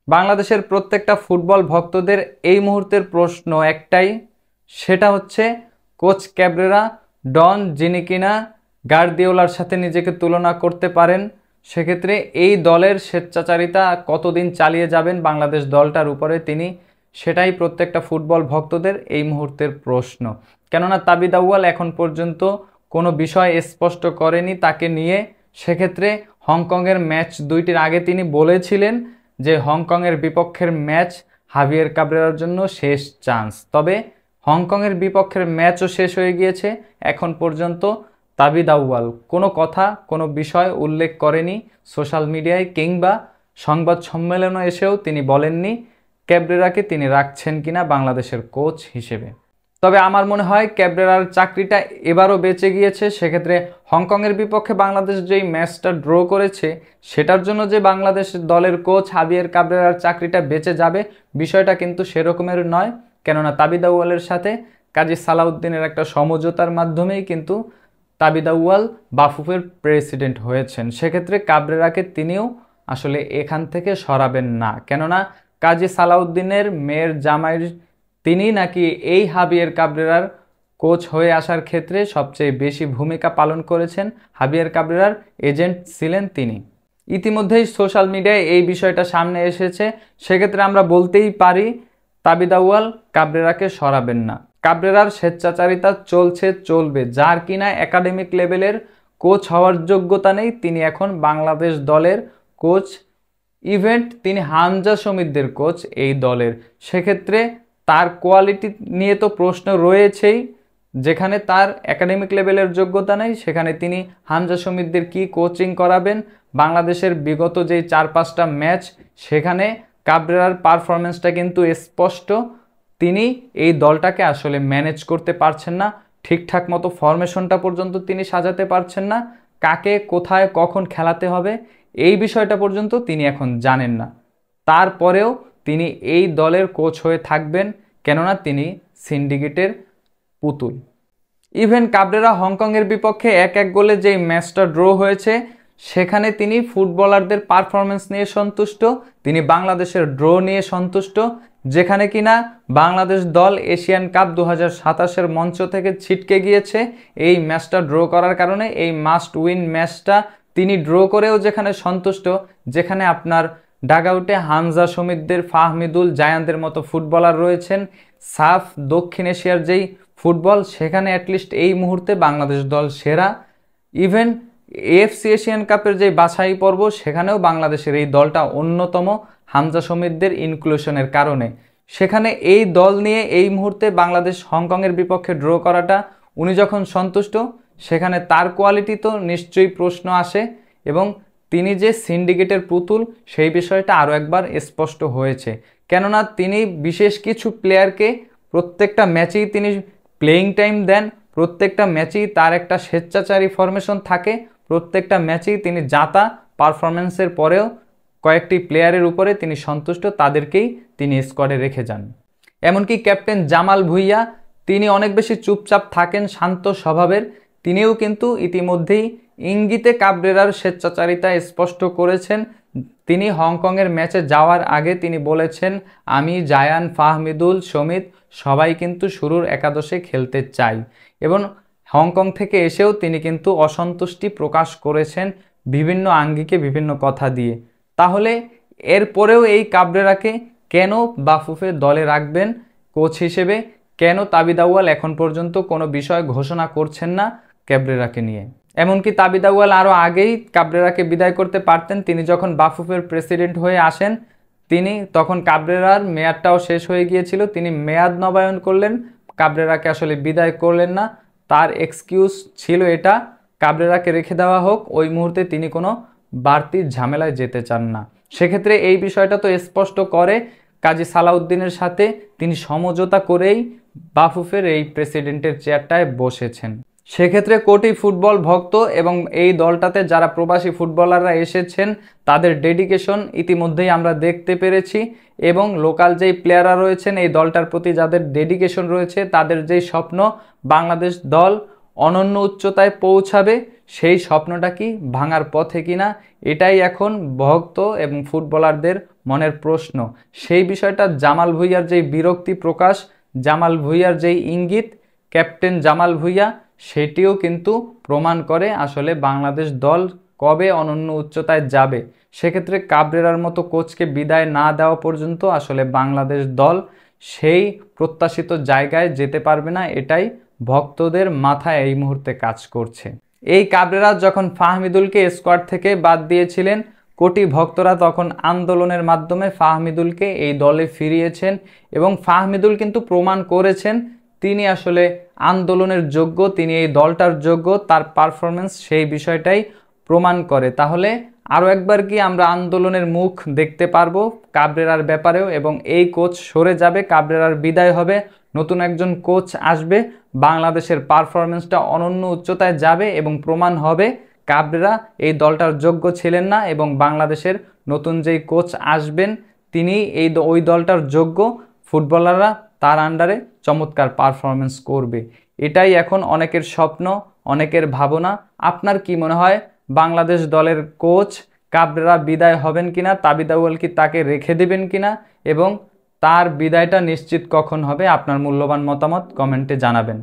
বাংলাদেশের প্রত্যেকটা ফুটবল ভক্তদের এই মুহূর্তের প্রশ্ন একটাই, সেটা হচ্ছে কোচ ক্যাব্রেরা, ডন যিনি কিনা গার্দিওলার সাথে নিজেকে তুলনা করতে পারেন, সেক্ষেত্রে এই দলের স্বেচ্ছাচারিতা কতদিন চালিয়ে যাবেন বাংলাদেশ দলটার উপরে তিনি, সেটাই প্রত্যেকটা ফুটবল ভক্তদের এই মুহূর্তের প্রশ্ন। কেননা তাবিদ আউয়াল এখন পর্যন্ত কোনো বিষয় স্পষ্ট করেনি তাকে নিয়ে। সেক্ষেত্রে হংকংয়ের ম্যাচ দুইটির আগে তিনি বলেছিলেন যে হংকংয়ের বিপক্ষের ম্যাচ হাভিয়ের কাবরেরার জন্য শেষ চান্স। তবে হংকংয়ের বিপক্ষের ম্যাচও শেষ হয়ে গিয়েছে, এখন পর্যন্ত তাবিদ আউয়াল কোনো কথা কোনো বিষয় উল্লেখ করেনি সোশ্যাল মিডিয়ায় কিংবা সংবাদ সম্মেলনে এসেও তিনি বলেননি ক্যাবরেরাকে তিনি রাখছেন কিনা বাংলাদেশের কোচ হিসেবে। তবে আমার মনে হয় ক্যাবরেরার চাকরিটা এবারও বেঁচে গিয়েছে। সেক্ষেত্রে হংকংয়ের বিপক্ষে বাংলাদেশ যেই ম্যাচটা ড্র করেছে সেটার জন্য যে বাংলাদেশ দলের কোচ হাভিয়ের কাবরেরার চাকরিটা বেঁচে যাবে বিষয়টা কিন্তু সেরকমের নয়। কেননা তাবিদ আউয়ালের সাথে কাজী সালাউদ্দিনের একটা সমঝোতার মাধ্যমেই কিন্তু তাবিদ আউয়াল বাফুফের প্রেসিডেন্ট হয়েছেন। সেক্ষেত্রে কাবরেরাকে তিনিও আসলে এখান থেকে সরাবেন না। কেননা কাজী সালাউদ্দিনের মেয়ের জামাইয়ের তিনি নাকি এই হাভিয়ের কাবরেরার কোচ হয়ে আসার ক্ষেত্রে সবচেয়ে বেশি ভূমিকা পালন করেছেন, হাভিয়ের কাবরেরার এজেন্ট ছিলেন তিনি। ইতিমধ্যেই সোশ্যাল মিডিয়ায় এই বিষয়টা সামনে এসেছে। সেক্ষেত্রে আমরা বলতেই পারি তাবিদ আউয়াল কাবরেরাকে সরাবেন না। কাবরেরার স্বেচ্ছাচারিতা চলছে, চলবে। যার কিনা একাডেমিক লেভেলের কোচ হওয়ার যোগ্যতা নেই তিনি এখন বাংলাদেশ দলের কোচ, ইভেন্ট তিনি হামজা সমিতদের কোচ এই দলের। সেক্ষেত্রে তার কোয়ালিটি নিয়ে তো প্রশ্ন রয়েছেই। যেখানে তার একাডেমিক লেভেলের যোগ্যতা নেই সেখানে তিনি হামজা সমিতদের কি কোচিং করাবেন। বাংলাদেশের বিগত যেই 4-5টা ম্যাচ সেখানে কাবরেরার পারফরমেন্সটা কিন্তু স্পষ্ট, তিনি এই দলটাকে আসলে ম্যানেজ করতে পারছেন না, ঠিকঠাক মতো ফরমেশনটা পর্যন্ত তিনি সাজাতে পারছেন না, কাকে কোথায় কখন খেলাতে হবে এই বিষয়টা পর্যন্ত তিনি এখন জানেন না। তারপরেও তিনি এই দলের কোচ হয়ে থাকবেন, কেননা তিনি সিন্ডিকেটের পুতুল। ইভেন কাবরেরা হংকংয়ের বিপক্ষে 1-1 গোলে যেই ম্যাচটা ড্র হয়েছে সেখানে তিনি ফুটবলারদের পারফরমেন্স নিয়ে সন্তুষ্ট, তিনি বাংলাদেশের ড্র নিয়ে সন্তুষ্ট। যেখানে কিনা বাংলাদেশ দল এশিয়ান কাপ 2027-এর মঞ্চ থেকে ছিটকে গিয়েছে এই ম্যাচটা ড্র করার কারণে। এই মাস্ট উইন ম্যাচটা তিনি ড্র করেও যেখানে সন্তুষ্ট, যেখানে আপনার ডাগআউটে হামজা সমিতদের, ফাহমিদুল, জায়ানদের মতো ফুটবলার রয়েছেন, সাফ দক্ষিণ এশিয়ার যেই ফুটবল সেখানে অ্যাটলিস্ট এই মুহূর্তে বাংলাদেশ দল সেরা। ইভেন এএফসি এশিয়ান কাপের যে বাছাই পর্ব সেখানেও বাংলাদেশের এই দলটা অন্যতম হামজা সমিতদের ইনক্লুশনের কারণে। সেখানে এই দল নিয়ে এই মুহূর্তে বাংলাদেশ হংকংয়ের বিপক্ষে ড্র করাটা উনি যখন সন্তুষ্ট, সেখানে তার কোয়ালিটি তো নিশ্চয়ই প্রশ্ন আসে এবং তিনি যে সিন্ডিকেটের পুতুল সেই বিষয়টা আরও একবার স্পষ্ট হয়েছে। কেননা তিনি বিশেষ কিছু প্লেয়ারকে প্রত্যেকটা ম্যাচেই তিনি প্লেয়িং টাইম দেন, প্রত্যেকটা ম্যাচেই তার একটা স্বেচ্ছাচারী ফরমেশন থাকে, প্রত্যেকটা ম্যাচেই তিনি জাতা পারফরমেন্সের পরেও কয়েকটি প্লেয়ারের উপরে তিনি সন্তুষ্ট, তাদেরকেই তিনি স্কোয়াডে রেখে যান। এমনকি ক্যাপ্টেন জামাল ভুঁইয়া তিনি অনেক বেশি চুপচাপ থাকেন, শান্ত স্বভাবের, তিনিও কিন্তু ইতিমধ্যেই ইঙ্গিতে কাবরেরার স্বেচ্ছাচারিতা স্পষ্ট করেছেন। তিনি হংকংয়ের ম্যাচে যাওয়ার আগে তিনি বলেছেন আমি, জায়ান, ফাহমিদুল, সমিত সবাই কিন্তু শুরুর একাদশে খেলতে চাই। এবং হংকং থেকে এসেও তিনি কিন্তু অসন্তুষ্টি প্রকাশ করেছেন বিভিন্ন আঙ্গিকে বিভিন্ন কথা দিয়ে। তাহলে এরপরেও এই কাবরেরাকে কেন বাফুফে দলে রাখবেন কোচ হিসেবে? কেন তাবিদ আউয়াল এখন পর্যন্ত কোনো বিষয় ঘোষণা করছেন না ক্যাবরেরাকে নিয়ে? এমনকি তাবিদ আউয়াল আরও আগেই কাবরেরাকে বিদায় করতে পারতেন। তিনি যখন বাফুফের প্রেসিডেন্ট হয়ে আসেন তিনি তখন কাবরেরার মেয়াদটাও শেষ হয়ে গিয়েছিল, তিনি মেয়াদ নবায়ন করলেন, কাবরেরাকে আসলে বিদায় করলেন না। তার এক্সকিউজ ছিল এটা, কাবরেরাকে রেখে দেওয়া হোক, ওই মুহূর্তে তিনি কোনো বাড়তি ঝামেলায় যেতে চান না। সেক্ষেত্রে এই বিষয়টা তো স্পষ্ট করে কাজী সালাউদ্দিনের সাথে তিনি সমঝোতা করেই বাফুফের এই প্রেসিডেন্টের চেয়ারটায় বসেছেন। সেক্ষেত্রে কোটি ফুটবল ভক্ত এবং এই দলটাতে যারা প্রবাসী ফুটবলাররা এসেছেন তাদের ডেডিকেশন ইতিমধ্যেই আমরা দেখতে পেরেছি এবং লোকাল যেই প্লেয়াররা রয়েছেন এই দলটার প্রতি যাদের ডেডিকেশন রয়েছে, তাদের যেই স্বপ্ন বাংলাদেশ দল অনন্য উচ্চতায় পৌঁছাবে, সেই স্বপ্নটা কি ভাঙার পথে কিনা এটাই এখন ভক্ত এবং ফুটবলারদের মনের প্রশ্ন, সেই বিষয়টা জামাল ভুঁইয়ার যেই বিরক্তি প্রকাশ, জামাল ভুঁইয়ার যেই ইঙ্গিত, ক্যাপ্টেন জামাল ভুঁইয়া, সেটিও কিন্তু প্রমাণ করে আসলে বাংলাদেশ দল কবে অনন্য উচ্চতায় যাবে। সেক্ষেত্রে কাবরেরার মতো কোচকে বিদায় না দেওয়া পর্যন্ত আসলে বাংলাদেশ দল সেই প্রত্যাশিত জায়গায় যেতে পারবে না, এটাই ভক্তদের মাথায় এই মুহূর্তে কাজ করছে। এই কাবরেরা যখন ফাহমিদুলকে স্কোয়াড থেকে বাদ দিয়েছিলেন, কোটি ভক্তরা তখন আন্দোলনের মাধ্যমে ফাহমিদুলকে এই দলে ফিরিয়েছেন এবং ফাহমিদুল কিন্তু প্রমাণ করেছেন তিনি আসলে আন্দোলনের যোগ্য, তিনি এই দলটার যোগ্য, তার পারফরমেন্স সেই বিষয়টাই প্রমাণ করে। তাহলে আরও একবার কি আমরা আন্দোলনের মুখ দেখতে পারবো কাবরেরার ব্যাপারেও, এবং এই কোচ সরে যাবে, কাবরেরার বিদায় হবে, নতুন একজন কোচ আসবে, বাংলাদেশের পারফরমেন্সটা অনন্য উচ্চতায় যাবে এবং প্রমাণ হবে কাবরেরা এই দলটার যোগ্য ছিলেন না এবং বাংলাদেশের নতুন যেই কোচ আসবেন তিনি ওই দলটার যোগ্য, ফুটবলাররা তার আন্ডারে চমৎকার পারফরমেন্স করবে। এটাই এখন অনেকের স্বপ্ন, অনেকের ভাবনা। আপনার কি মনে হয় বাংলাদেশ দলের কোচ কাবরেরা বিদায় হবেন কিনা, তাবিদ আউয়াল কি তাকে রেখে দেবেন কিনা, এবং তার বিদায়টা নিশ্চিত কখন হবে? আপনার মূল্যবান মতামত কমেন্টে জানাবেন।